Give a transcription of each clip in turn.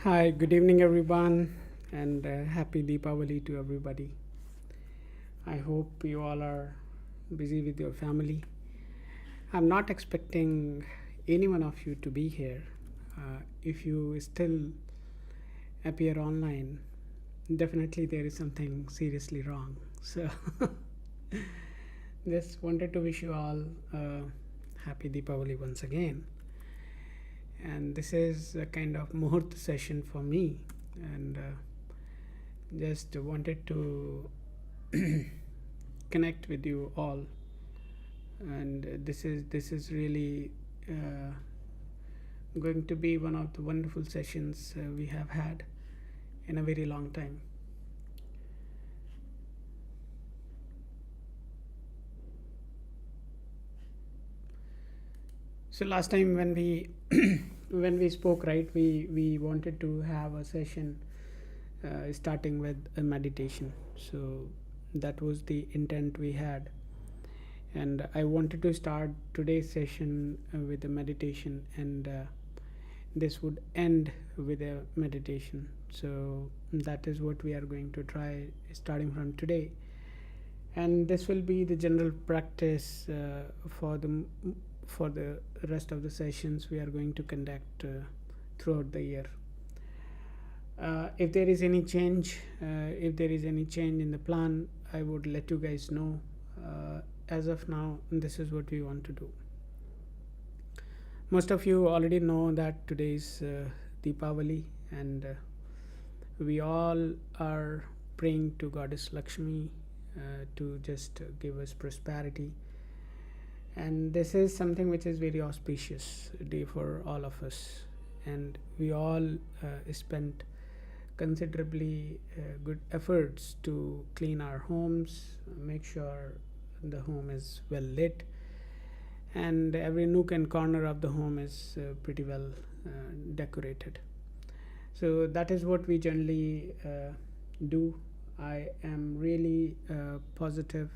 Hi, good evening, everyone, and happy Deepavali to everybody. I hope you all are busy with your family. I'm not expecting any one of you to be here. If you still appear online, definitely there is something seriously wrong. So, just wanted to wish you all happy Deepavali once again. And this is a kind of muhurt session for me, and just wanted to connect with you all. And this is really uh, going to be one of the wonderful sessions we have had in a very long time. So last time when we when we spoke, right, we wanted to have a session starting with a meditation. So that was the intent we had, and I wanted to start today's session with a meditation, and this would end with a meditation. So that is what we are going to try starting from today, and this will be the general practice for the rest of the sessions we are going to conduct throughout the year. If there is any change, if there is any change in the plan, I would let you guys know. As of now, this is what we want to do. Most of you already know that today is Deepavali, and we all are praying to Goddess Lakshmi to just give us prosperity. And this is something which is very auspicious day for all of us, and we all spent considerably good efforts to clean our homes, make sure the home is well lit, and every nook and corner of the home is pretty well decorated. So that is what we generally do. I am really positive,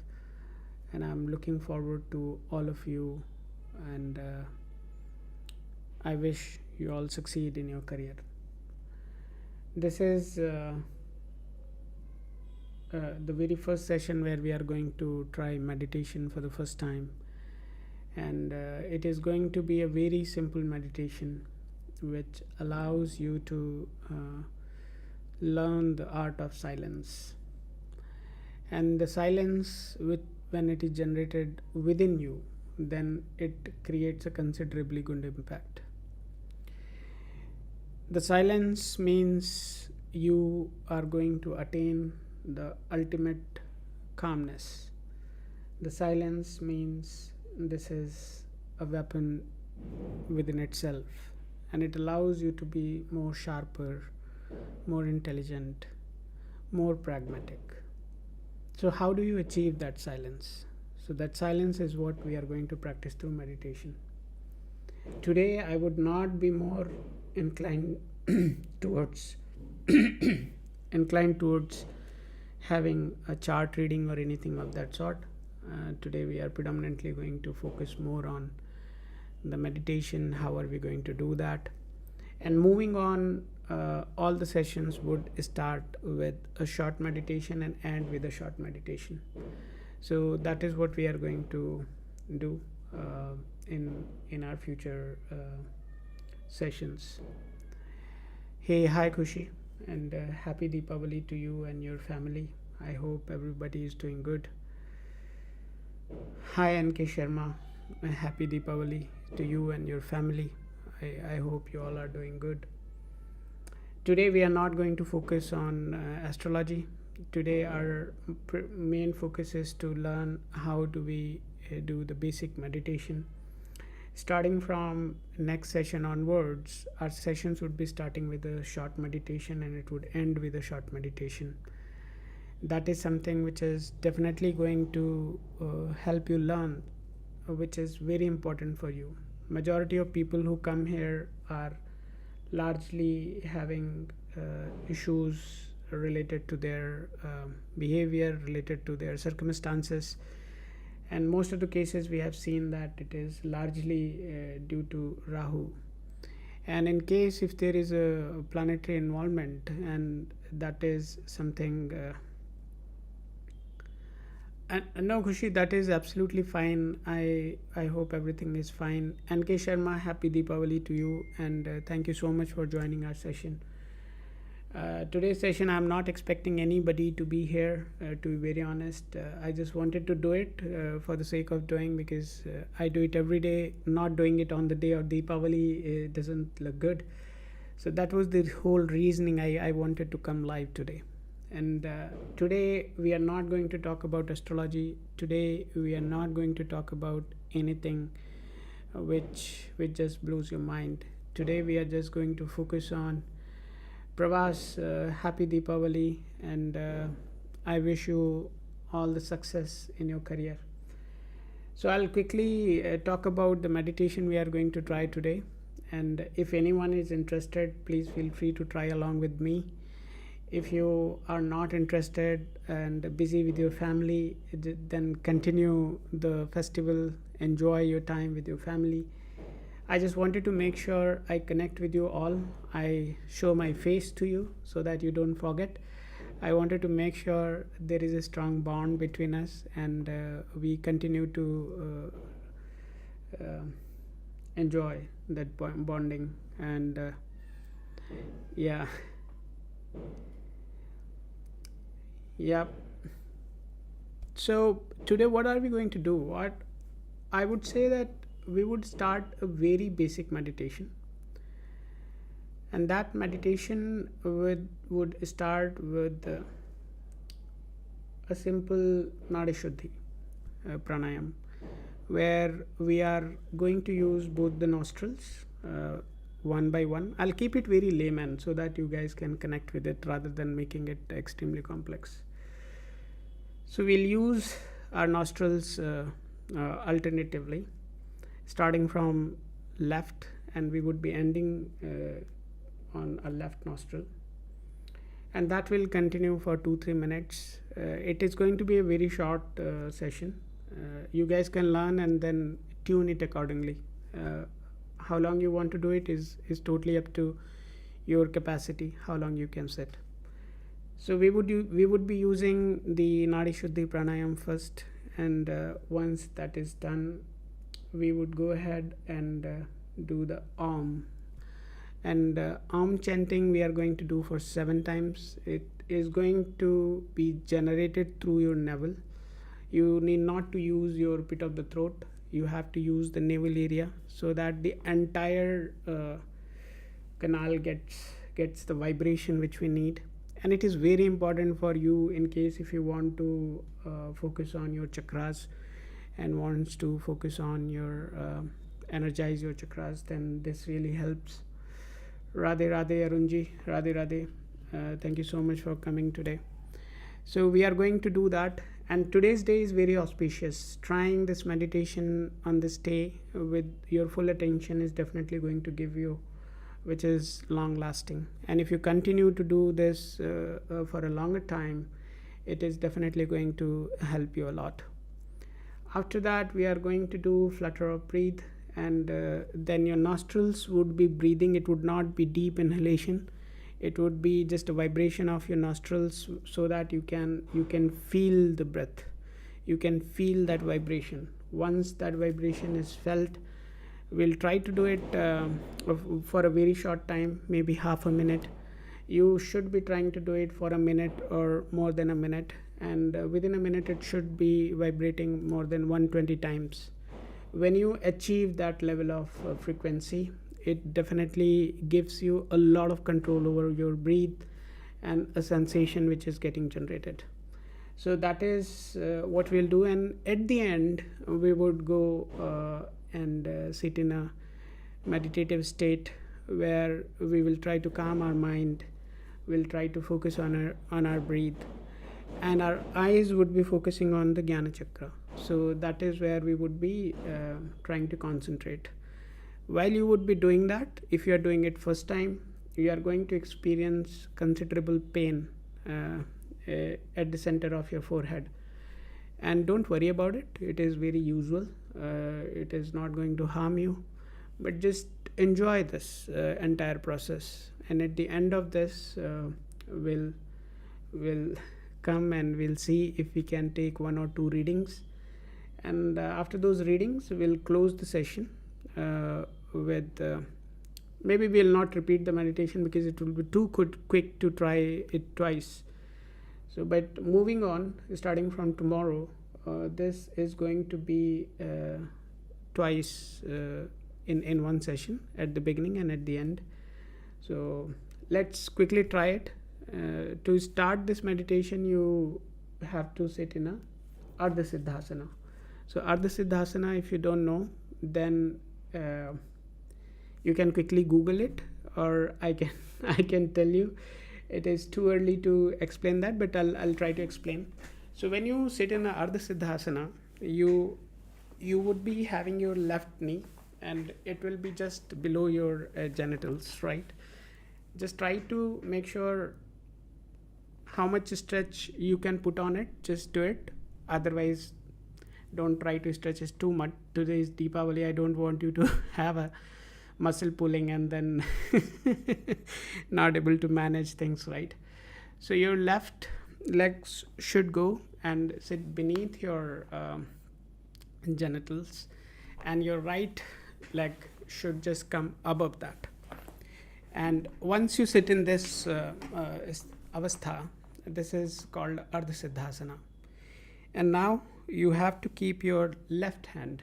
and I'm looking forward to all of you, and I wish you all succeed in your career. This is the very first session where we are going to try meditation for the first time, and it is going to be a very simple meditation which allows you to learn the art of silence. And the silence, when it is generated within you, then it creates a considerably good impact. The silence means you are going to attain the ultimate calmness. The silence means this is a weapon within itself, and it allows you to be more sharper, more intelligent, more pragmatic. So, how do you achieve that silence? So, that silence is what we are going to practice through meditation. Today, I would not be more inclined towards inclined towards having a chart reading or anything of that sort. Today, we are predominantly going to focus more on the meditation. How are we going to do that? And moving on, all the sessions would start with a short meditation and end with a short meditation. So that is what we are going to do in our future sessions. Hey, hi Kushi, and happy Deepavali to you and your family. I hope everybody is doing good. Hi NK Sharma, happy Deepavali to you and your family. I hope you all are doing good. Today we are not going to focus on astrology. Today our main focus is to learn how do we do the basic meditation. Starting from next session onwards, our sessions would be starting with a short meditation, and it would end with a short meditation. That is something which is definitely going to help you learn, which is very important for you. Majority of people who come here are largely having issues related to their behavior, related to their circumstances, and most of the cases we have seen that it is largely due to Rahu. And in case if there is a planetary involvement, and that is something and no, Khushi, that is absolutely fine. I hope everything is fine. NK Sharma, happy Deepavali to you, and thank you so much for joining our session. Today's session, I'm not expecting anybody to be here, to be very honest. I just wanted to do it for the sake of doing, because I do it every day. Not doing it on the day of Deepavali doesn't look good. So that was the whole reasoning I wanted to come live today. And today we are not going to talk about astrology. Today we are not going to talk about anything which just blows your mind. Today we are just going to focus on Pravas. Happy Deepavali, and I wish you all the success in your career. So I'll quickly talk about the meditation we are going to try today. And if anyone is interested, please feel free to try along with me. If you are not interested and busy with your family, then continue the festival, enjoy your time with your family. I just wanted to make sure I connect with you all. I show my face to you so that you don't forget. I wanted to make sure there is a strong bond between us, and we continue to enjoy that bonding. And yeah. Yep. So today, what are we going to do? What I would say that we would start a very basic meditation, and that meditation would start with a simple Nadi Shuddhi pranayam, where we are going to use both the nostrils one by one. I'll keep it very layman so that you guys can connect with it rather than making it extremely complex. So we'll use our nostrils alternatively, starting from left, and we would be ending on a left nostril, and that will continue for 2-3 minutes. It is going to be a very short session. You guys can learn and then tune it accordingly. How long you want to do it is totally up to your capacity, how long you can sit. So we would be using the Nadi Shuddhi pranayam first, and once that is done, we would go ahead and do the Om. And Om chanting we are going to do for 7 times. It is going to be generated through your navel. You need not to use your pit of the throat. You have to use the navel area so that the entire canal gets the vibration which we need. And it is very important for you in case if you want to focus on your chakras and wants to focus on your energize your chakras, then this really helps. Radhe Radhe Arunji, Radhe Radhe. Thank you so much for coming today. So we are going to do that, and today's day is very auspicious. Trying this meditation on this day with your full attention is definitely going to give you, which is long lasting. And if you continue to do this for a longer time, it is definitely going to help you a lot. After that, we are going to do flutter of breathe, and then your nostrils would be breathing. It would not be deep inhalation. It would be just a vibration of your nostrils, so that you can feel the breath. You can feel that vibration. Once that vibration is felt, we'll try to do it for a very short time, maybe half a minute. You should be trying to do it for a minute or more than a minute, and within a minute it should be vibrating more than 120 times. When you achieve that level of frequency, it definitely gives you a lot of control over your breath and a sensation which is getting generated. So that is what we'll do, and at the end we would go and sit in a meditative state where we will try to calm our mind. We'll try to focus on our breath, and our eyes would be focusing on the Jnana Chakra. So that is where we would be trying to concentrate. While you would be doing that, if you are doing it first time, you are going to experience considerable pain at the center of your forehead. And don't worry about it. It is very usual. It is not going to harm you. But just enjoy this entire process, and at the end of this, we'll come and we'll see if we can take 1 or 2 readings, and after those readings we'll close the session with maybe we'll not repeat the meditation because it will be too quick to try it twice. So but moving on, starting from tomorrow, this is going to be twice in one session, at the beginning and at the end. So let's quickly try it. To start this meditation, you have to sit in a Ardha Siddhasana. So Ardha Siddhasana, if you don't know, then you can quickly Google it, or I can tell you. It is too early to explain that, but I'll try to explain. So when you sit in a Ardha Siddhasana, you would be having your left knee, and it will be just below your genitals, right? Just try to make sure how much stretch you can put on it. Just do it. Otherwise, don't try to stretch it too much. Today is Deepavali. I don't want you to have a muscle pulling and then not able to manage things, right? So your left legs should go and sit beneath your genitals, and your right leg should just come above that. And once you sit in this avastha, this is called Ardha Siddhasana. And now you have to keep your left hand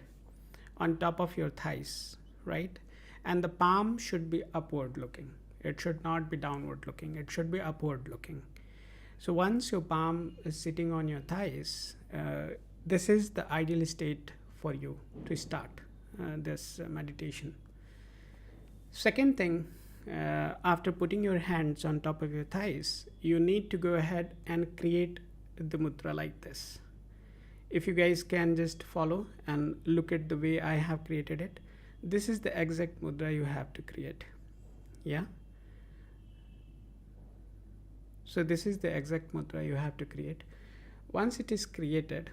on top of your thighs, right? And the palm should be upward looking. It should not be downward looking. It should be upward looking. So once your palm is sitting on your thighs, this is the ideal state for you to start this meditation. Second thing, after putting your hands on top of your thighs, you need to go ahead and create the mudra like this. If you guys can just follow and look at the way I have created it, this is the exact mudra you have to create. Yeah. So this is the exact mudra you have to create. Once it is created,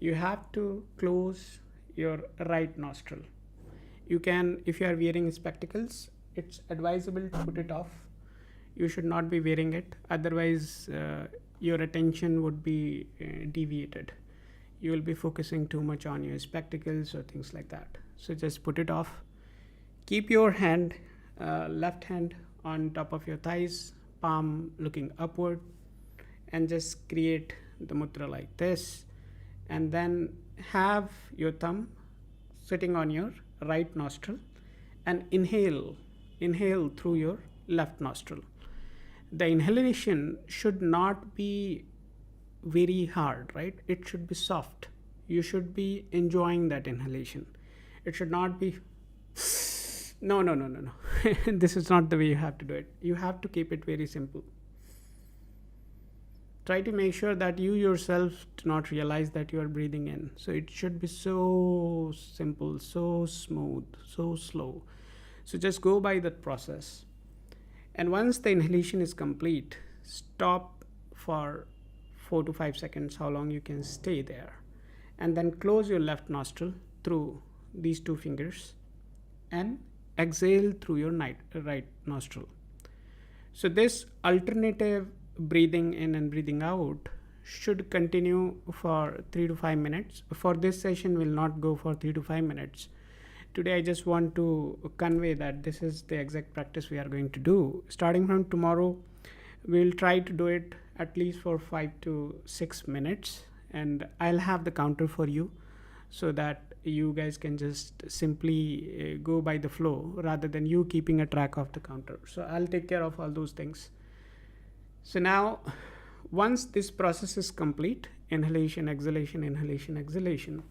you have to close your right nostril. You can, if you are wearing spectacles, it's advisable to put it off. You should not be wearing it. Otherwise, your attention would be deviated. You will be focusing too much on your spectacles or things like that. So just put it off. Keep your hand, left hand on top of your thighs, palm looking upward, and just create the mudra like this. And then have your thumb sitting on your right nostril and inhale through your left nostril. The inhalation should not be very hard, right? It should be soft. You should be enjoying that inhalation. It should not be no. This is not the way you have to do it. You have to keep it very simple. Try to make sure that you yourself do not realize that you are breathing in. So it should be so simple, so smooth, so slow. So just go by that process. And once the inhalation is complete, stop for 4 to 5 seconds, how long you can stay there. And then close your left nostril through these 2 fingers and exhale through your right nostril. So this alternative breathing in and breathing out should continue for 3 to 5 minutes. For this session will not go for 3 to 5 minutes. Today I just want to convey that this is the exact practice we are going to do. Starting from tomorrow, we'll try to do it at least for 5 to 6 minutes, and I'll have the counter for you so that you guys can just simply go by the flow rather than you keeping a track of the counter. So I'll take care of all those things. So now, once this process is complete, inhalation, exhalation,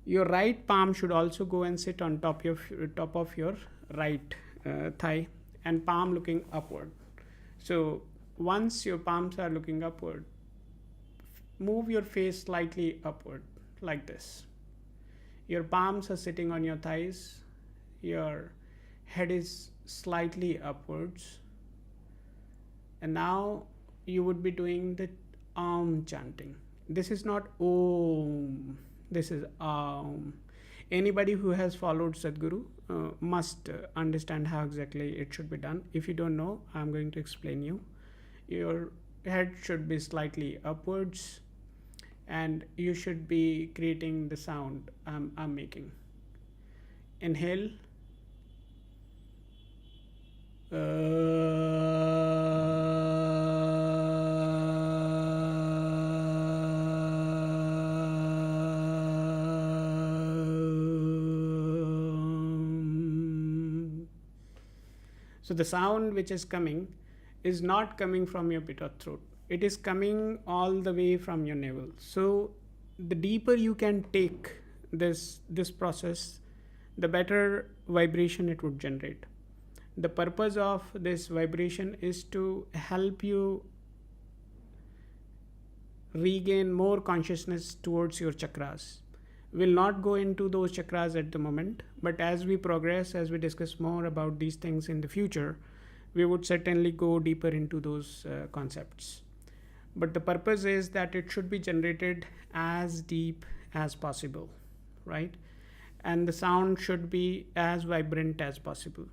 your right palm should also go and sit on top of your right thigh, and palm looking upward. So once your palms are looking upward, move your face slightly upward like this. Your palms are sitting on your thighs. Your head is slightly upwards. And now you would be doing the Om chanting. This is not Om. This is Om. Anybody who has followed Sadhguru must understand how exactly it should be done. If you don't know, I'm going to explain you. Your head should be slightly upwards, and you should be creating the sound I'm making. Inhale. So the sound which is coming is not coming from your pit or throat. It is coming all the way from your navel. So the deeper you can take this process, the better vibration it would generate. The purpose of this vibration is to help you regain more consciousness towards your chakras. We'll not go into those chakras at the moment, but as we progress, as we discuss more about these things in the future, we would certainly go deeper into those concepts. But the purpose is that it should be generated as deep as possible, right? And the sound should be as vibrant as possible.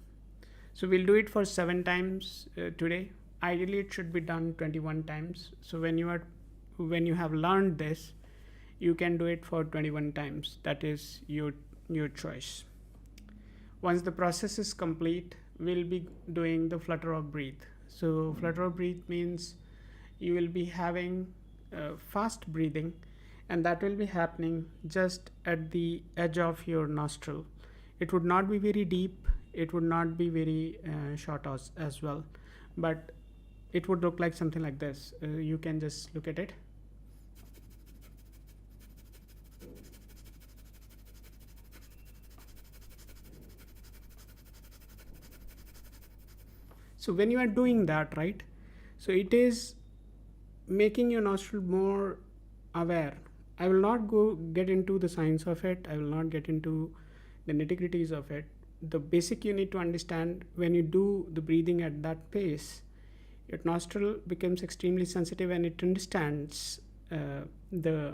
So we'll do it for 7 times today. Ideally, it should be done 21 times. So when you have learned this, you can do it for 21 times. That is your choice. Once the process is complete, we'll be doing the flutter of breath. So flutter of breath means you will be having fast breathing, and that will be happening just at the edge of your nostril. It would not be very deep, it would not be very short as well, but it would look like something like this. You can just look at it. So when you are doing that, right, so it is making your nostril more aware. I will not get into the science of it. I will not get into the nitty-gritties of it. The basic you need to understand, when you do the breathing at that pace, your nostril becomes extremely sensitive and it understands the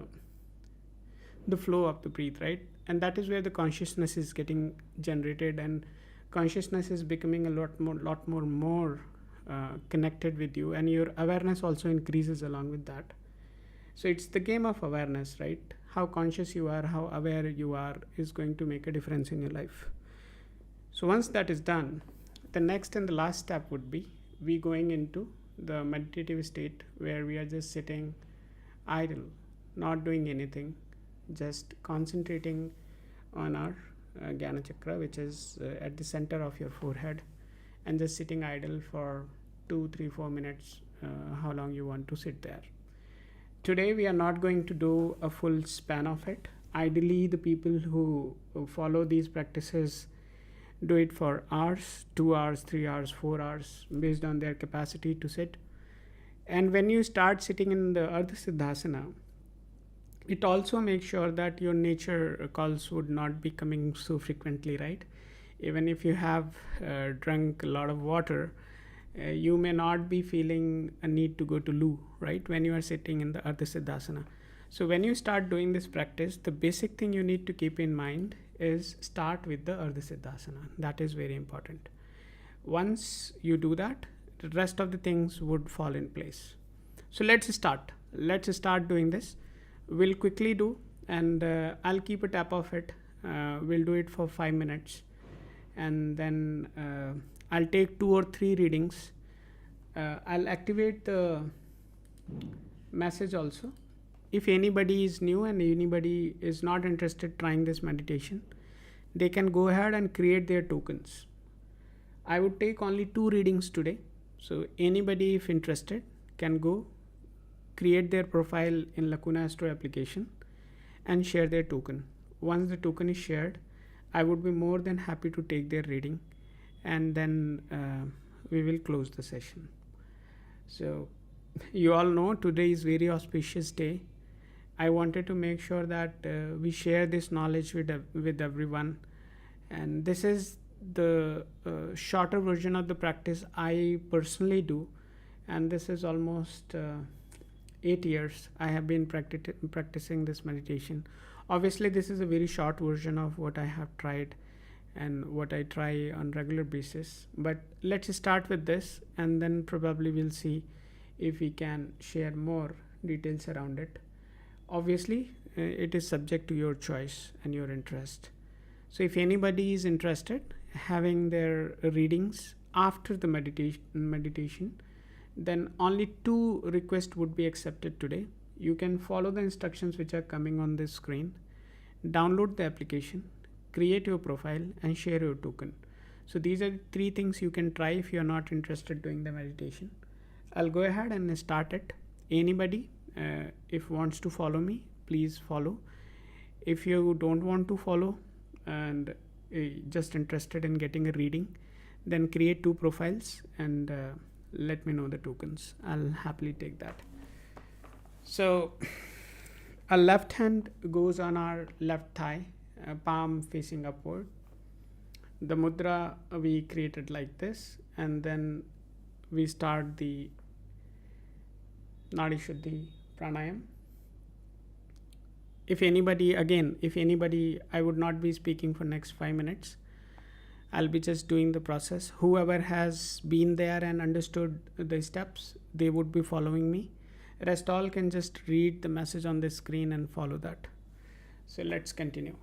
flow of the breath, right? And that is where the consciousness is getting generated, and consciousness is becoming a lot more connected with you, and your awareness also increases along with that. So it's the game of awareness, right? How conscious you are, how aware you are, is going to make a difference in your life. So once that is done, the next and the last step would be we going into the meditative state, where we are just sitting idle, not doing anything, just concentrating on our Jnana chakra, which is at the center of your forehead, and just sitting idle for 2, 3, 4 minutes, how long you want to sit there. Today we are not going to do a full span of it. Ideally, the people who follow these practices do it for hours, 2 hours, 3 hours, 4 hours, based on their capacity to sit. And when you start sitting in the Ardha Siddhasana, it also makes sure that your nature calls would not be coming so frequently, right? Even if you have drunk a lot of water, you may not be feeling a need to go to loo, right, when you are sitting in the Ardha Siddhasana. So when you start doing this practice, the basic thing you need to keep in mind is start with the Ardha Siddhasana. That is very important. Once you do that, the rest of the things would fall in place. So let's start doing this. We'll quickly do, and I'll keep a tap of it. We'll do it for 5 minutes, and then I'll take 2 or 3 readings. I'll activate the message also. If anybody is new and anybody is not interested trying this meditation, they can go ahead and create their tokens. I would take only 2 readings today, so anybody, if interested, can go create their profile in Lacuna Astro application and share their token. Once the token is shared, I would be more than happy to take their reading, and then we will close the session. So you all know today is very auspicious day. I wanted to make sure that we share this knowledge with everyone, and this is the shorter version of the practice I personally do, and this is almost 8 years I have been practicing this meditation. Obviously this is a very short version of what I have tried, and what I try on regular basis. But let's start with this, and then probably we'll see if we can share more details around it. Obviously, it is subject to your choice and your interest. So if anybody is interested having their readings after the meditation, then only two requests would be accepted today. You can follow the instructions which are coming on this screen, download the application, create your profile, and share your token. So these are the three things you can try if you're not interested doing the meditation. I'll go ahead and start it. Anybody if wants to follow me, please follow. If you don't want to follow and just interested in getting a reading, then create two profiles and let me know the tokens. I'll happily take that. So our left hand goes on our left thigh, palm facing upward. The mudra we created like this, and then we start the Nadi Shuddhi pranayam. If anybody, I would not be speaking for next 5 minutes. I'll be just doing the process. Whoever has been there and understood the steps, they would be following me. Rest all can just read the message on the screen and follow that. So let's continue.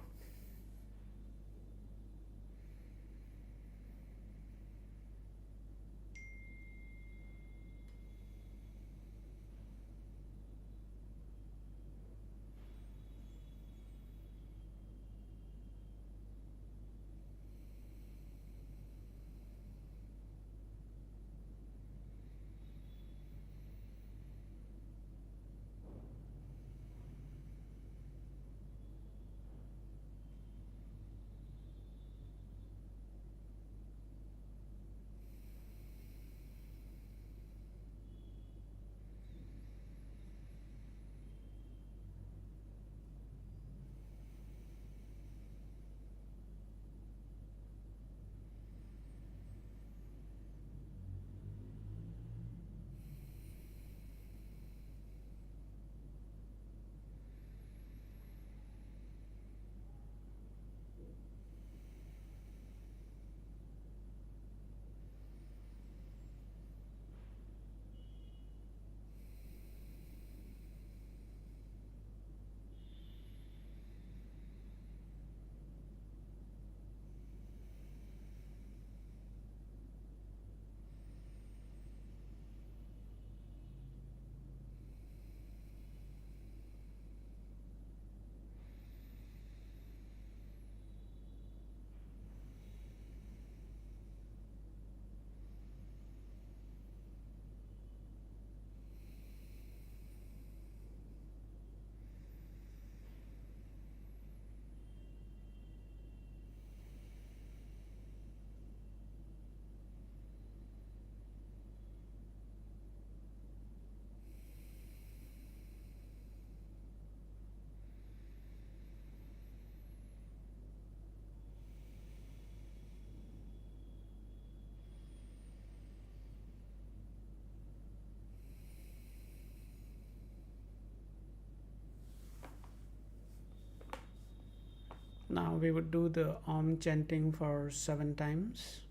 Now we would do the Om chanting for 7 times.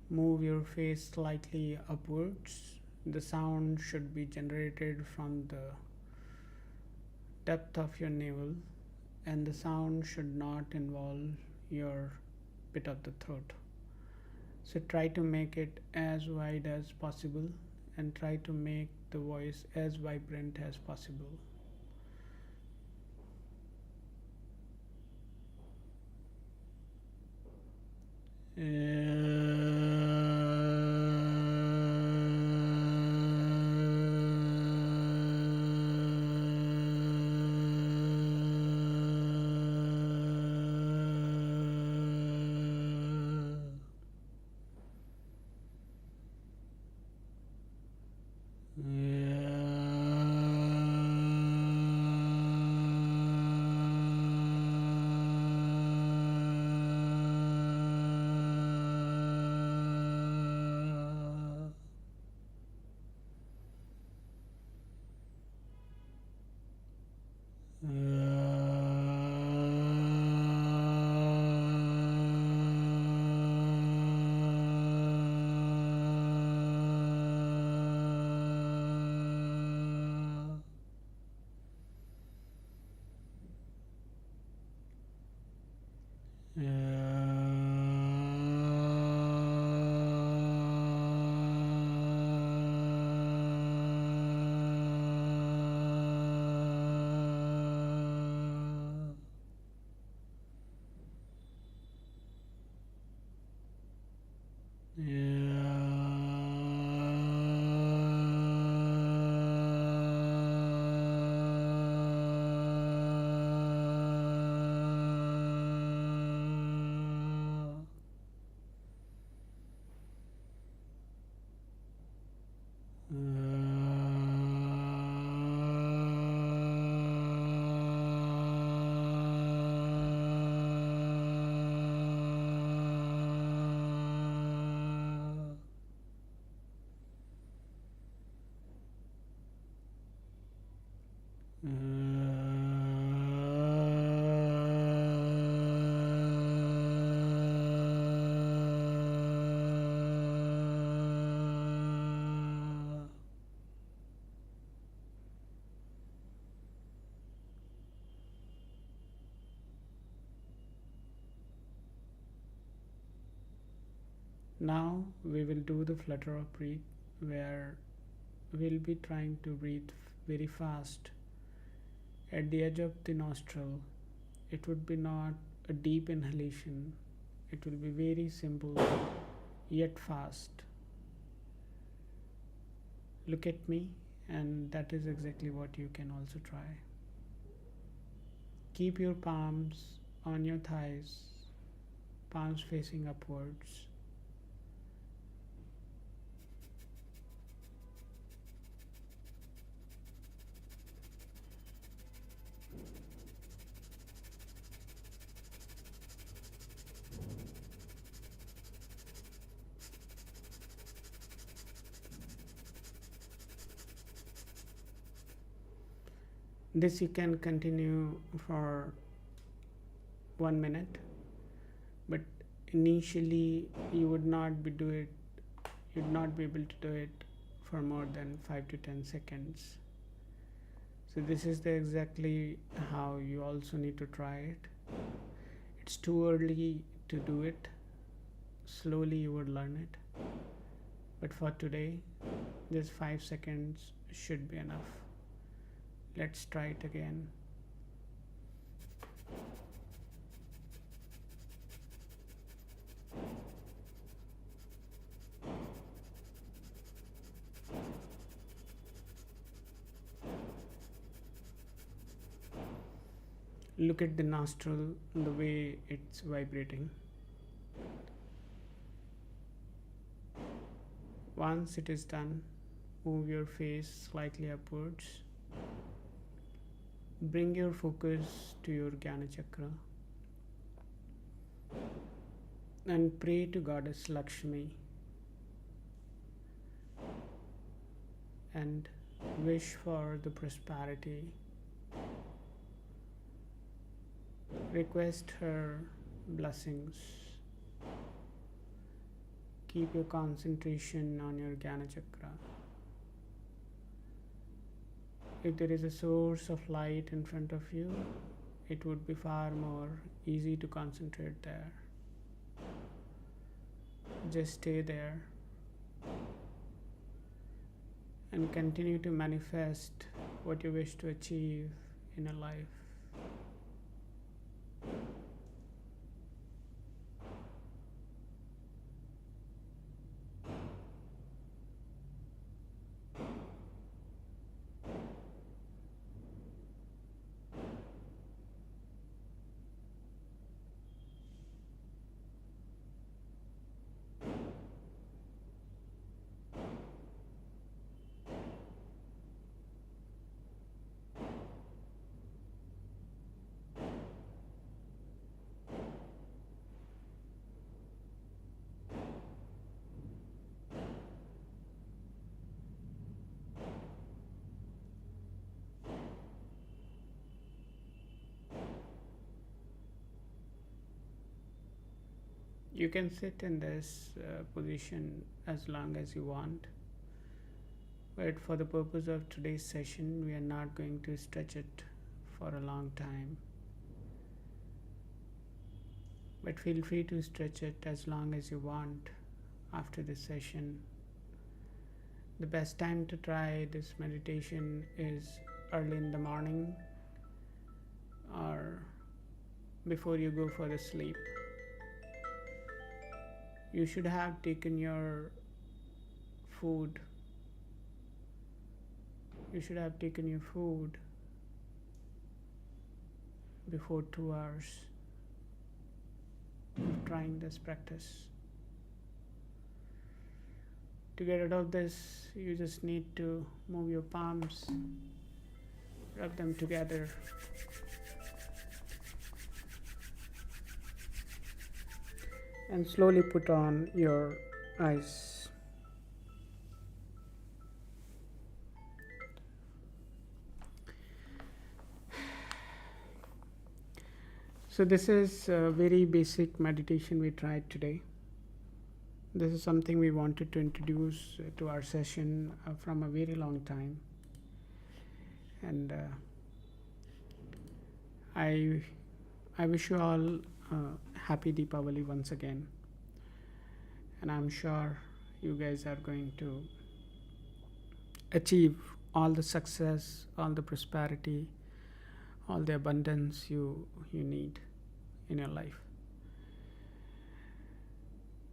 Move your face slightly upwards. The sound should be generated from the depth of your navel, and the sound should not involve your pit of the throat. So try to make it as wide as possible and try to make the voice as vibrant as possible. Now we will do the flutter of breath, where we'll be trying to breathe very fast at the edge of the nostril. It would be not a deep inhalation, it will be very simple yet fast. Look at me, and that is exactly what you can also try. Keep your palms on your thighs, palms facing upwards. This you can continue for 1 minute, but initially you would not be able to do it for more than 5 to 10 seconds. So this is the exactly how you also need to try it. It's too early to do it. Slowly you would learn it. But for today, just 5 seconds should be enough. Let's try it again. Look at the nostril, the way it's vibrating. Once it is done, move your face slightly upwards. Bring your focus to your Jnana chakra and pray to Goddess Lakshmi and wish for the prosperity. Request her blessings. Keep your concentration on your Jnana chakra. If there is a source of light in front of you, it would be far more easy to concentrate there. Just stay there and continue to manifest what you wish to achieve in a life. You can sit in this position as long as you want, but for the purpose of today's session, we are not going to stretch it for a long time. But feel free to stretch it as long as you want after this session. The best time to try this meditation is early in the morning or before you go for the sleep. You should have taken your food. You should have taken your food before 2 hours of trying this practice. To get rid of this, you just need to move your palms, rub them together, and slowly put on your eyes. So this is a very basic meditation we tried today. This is something we wanted to introduce to our session from a very long time. And I wish you all happy Deepavali once again. And I'm sure you guys are going to achieve all the success, all the prosperity, all the abundance you need in your life.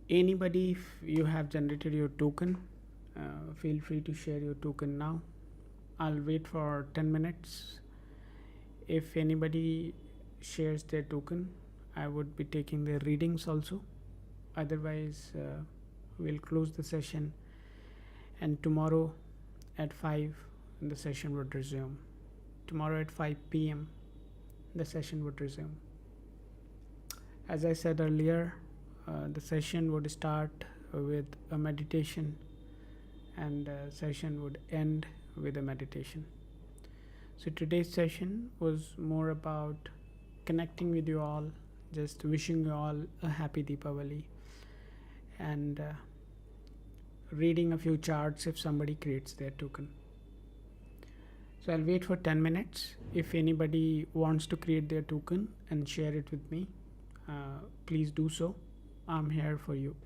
Anybody, if you have generated your token, feel free to share your token now. I'll wait for 10 minutes. If anybody shares their token, I would be taking their readings also. Otherwise, we'll close the session, and tomorrow at 5 the session would resume. Tomorrow at 5 p.m. the session would resume. As I said earlier, the session would start with a meditation, and the session would end with a meditation. So today's session was more about connecting with you all, just wishing you all a happy Deepavali, and reading a few charts if somebody creates their token. So I'll wait for 10 minutes. If anybody wants to create their token and share it with me, please do so. I'm here for you.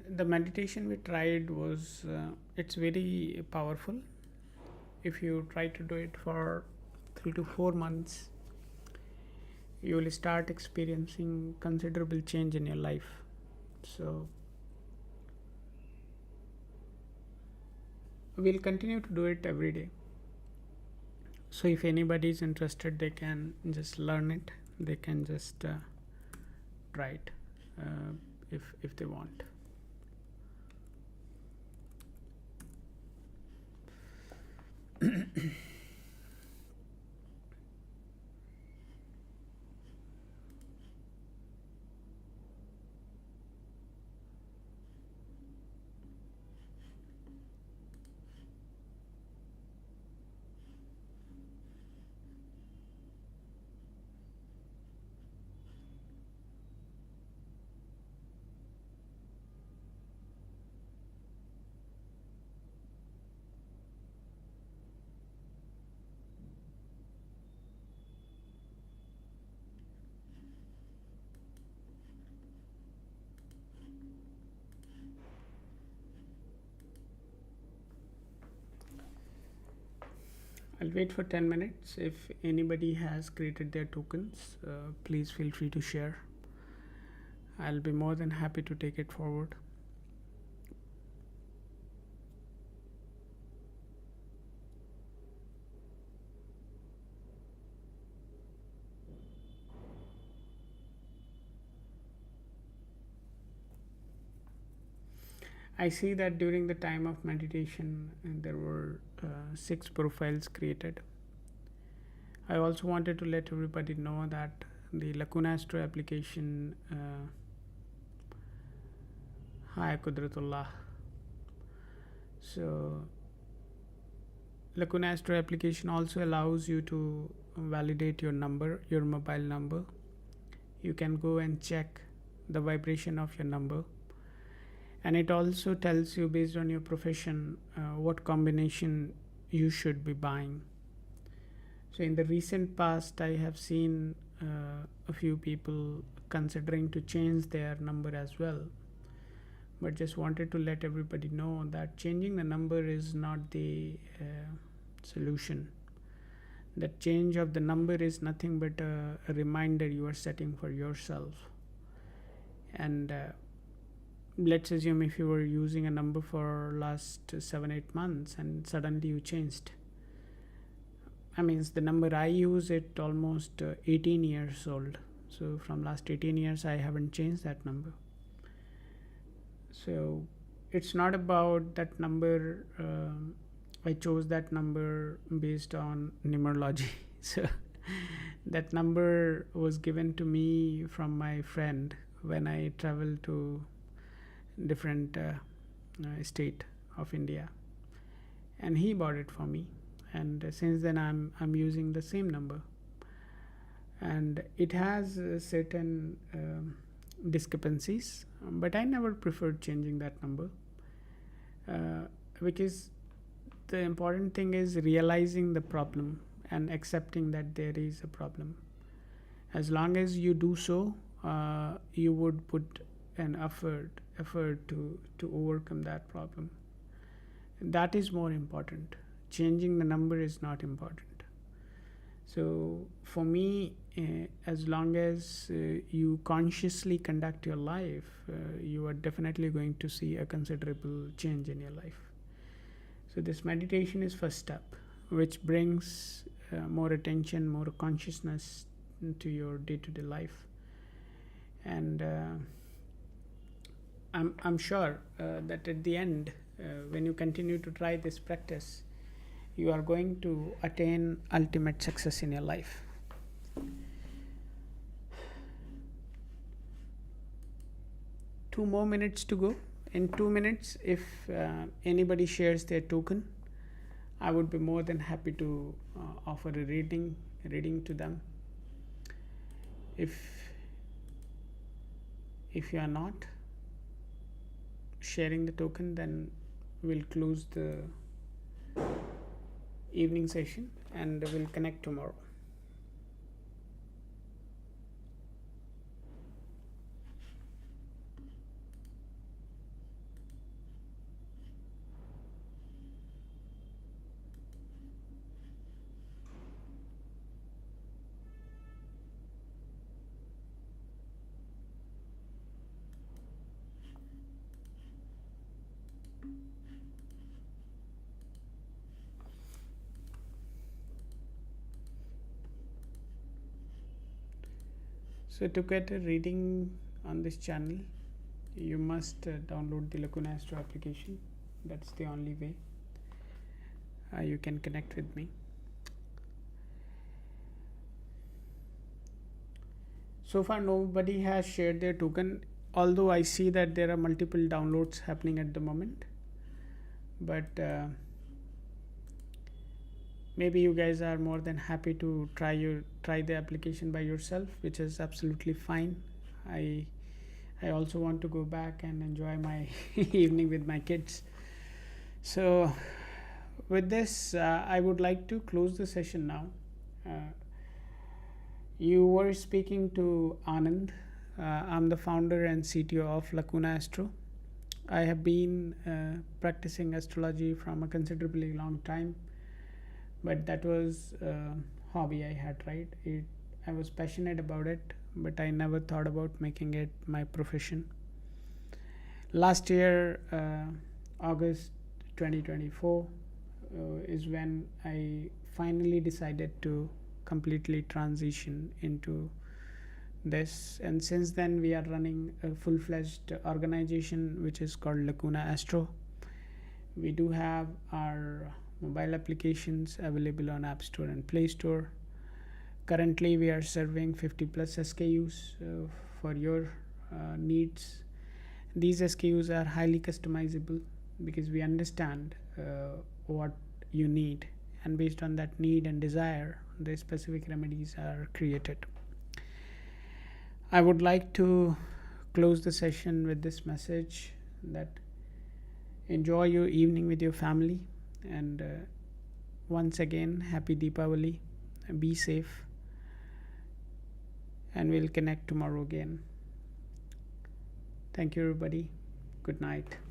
The meditation we tried was, it's very powerful. If you try to do it for 3 to 4 months, you will start experiencing considerable change in your life. So we'll continue to do it every day. So if anybody is interested, they can just learn it. They can just try it if they want. I'll wait for 10 minutes. If anybody has created their tokens, please feel free to share. I'll be more than happy to take it forward. I see that during the time of meditation there were 6 profiles created. I also wanted to let everybody know that the Lacuna Astro application, Hi Kudratullah. So Lacuna Astro application also allows you to validate your number, your mobile number. You can go and check the vibration of your number. And it also tells you based on your profession what combination you should be buying. So in the recent past, I have seen a few people considering to change their number as well. but just wanted to let everybody know that changing the number is not the solution. The change of the number is nothing but a reminder you are setting for yourself. And let's assume if you were using a number for last 7-8 months and suddenly you changed. I mean, the number I use it almost 18 years old. So from last 18 years I haven't changed that number. So it's not about that number. I chose that number based on numerology. So that number was given to me from my friend when I traveled to different state of India, and he bought it for me. And since then I'm using the same number, and it has certain discrepancies, but I never preferred changing that number because the important thing is realizing the problem and accepting that there is a problem. As long as you do so, you would put an effort to overcome that problem. That is more important. Changing the number is not important. So for me, as long as you consciously conduct your life, you are definitely going to see a considerable change in your life. So this meditation is first step, which brings more attention, more consciousness to your day-to-day life. And I'm sure that at the end, when you continue to try this practice, you are going to attain ultimate success in your life. Two more minutes to go. In 2 minutes, if anybody shares their token, I would be more than happy to offer a reading to them. If you are not sharing the token, then we'll close the evening session and we'll connect tomorrow. So to get a reading on this channel, you must download the Lacuna Astro application. That's the only way you can connect with me. So far nobody has shared their token, although I see that there are multiple downloads happening at the moment. But maybe you guys are more than happy to try the application by yourself, which is absolutely fine. I also want to go back and enjoy my evening with my kids. So with this, I would like to close the session now. You were speaking to Anand. I'm the founder and CTO of Lacuna Astro. I have been practicing astrology from a considerably long time, but that was a hobby I had, right? I was passionate about it, but I never thought about making it my profession. Last year, August 2024, is when I finally decided to completely transition into this, and since then we are running a full-fledged organization which is called Lacuna Astro. We do have our mobile applications available on App Store and Play Store. Currently we are serving 50 plus SKUs for your needs. These SKUs are highly customizable because we understand what you need, and based on that need and desire, the specific remedies are created. I would like to close the session with this message that enjoy your evening with your family, and once again, happy Deepavali. Be safe, and we'll connect tomorrow again. Thank you, everybody. Good night.